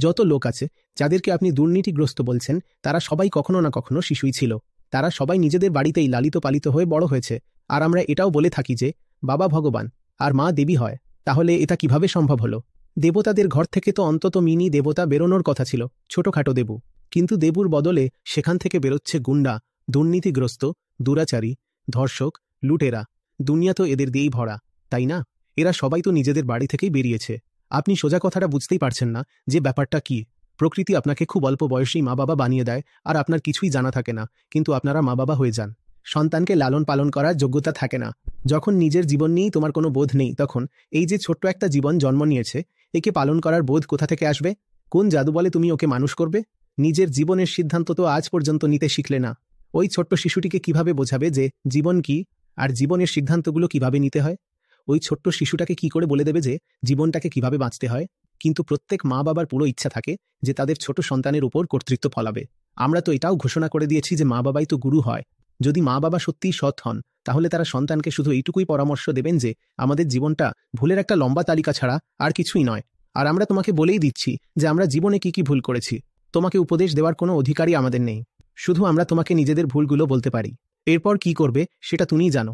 যত লোক আছে যাদেরকে আপনি দুর্নীতিগ্রস্ত বলছেন তারা সবাই কখনো না কখনো শিশুই ছিল। তারা সবাই নিজেদের বাড়িতেই লালিত পালিত হয়ে বড় হয়েছে। আর আমরা এটাও বলে থাকি যে বাবা ভগবান আর মা দেবী হয়। তাহলে এটা কিভাবে সম্ভব হলো? দেবতাদের ঘর থেকে তো অন্তত মিনি দেবতা বেরোনোর কথা ছিল, ছোটখাটো দেবু। কিন্তু দেবুর বদলে সেখান থেকে বেরোচ্ছে গুন্ডা, দুর্নীতিগ্রস্ত, দুরাচারী, ধর্ষক, লুটেরা। দুনিয়া তো এদের দিয়েই ভরা, তাই না? এরা সবাই তো নিজেদের বাড়ি থেকেই বেরিয়েছে। আপনি সোজা কথাটা বুঝতেই পারছেন না যে ব্যাপারটা কি। প্রকৃতি আপনাকে খুব অল্প বয়সেই মা বাবা বানিয়ে দেয় আর আপনার কিছুই জানা থাকে না, কিন্তু আপনারা মা বাবা হয়ে যান। সন্তানকে লালন পালন করার যোগ্যতা থাকে না। যখন নিজের জীবন নিয়েই তোমার কোনো বোধ নেই, তখন এই যে ছোট্ট একটা জীবন জন্ম নিয়েছে, একে পালন করার বোধ কোথা থেকে আসবে? কোন জাদু বলে তুমি ওকে মানুষ করবে? নিজের জীবনের সিদ্ধান্ত তো আজ পর্যন্ত নিতে শিখলে না। ওই ছোট্ট শিশুটিকে কিভাবে বোঝাবে যে জীবন কি আর জীবনের সিদ্ধান্তগুলো কিভাবে নিতে হয়? ওই ছোট্ট শিশুটাকে কি করে বলে দেবে যে জীবনটাকে কিভাবে বাঁচতে হয়? কিন্তু প্রত্যেক মা বাবার পুরো ইচ্ছা থাকে যে তাদের ছোট সন্তানের উপর কর্তৃত্ব ফলাবে। আমরা তো এটাও ঘোষণা করে দিয়েছি যে মা বাবাই তো গুরু হয়। যদি মা বাবা সত্যিই সৎ হন, তাহলে তারা সন্তানকে শুধু এইটুকুই পরামর্শ দেবেন যে আমাদের জীবনটা ভুলের একটা লম্বা তালিকা ছাড়া আর কিছুই নয়। আর আমরা তোমাকে বলেই দিচ্ছি যে আমরা জীবনে কি কি ভুল করেছি। তোমাকে উপদেশ দেওয়ার কোনো অধিকারই আমাদের নেই। শুধু আমরা তোমাকে নিজেদের ভুলগুলো বলতে পারি। এরপর কি করবে সেটা তুমিই জানো।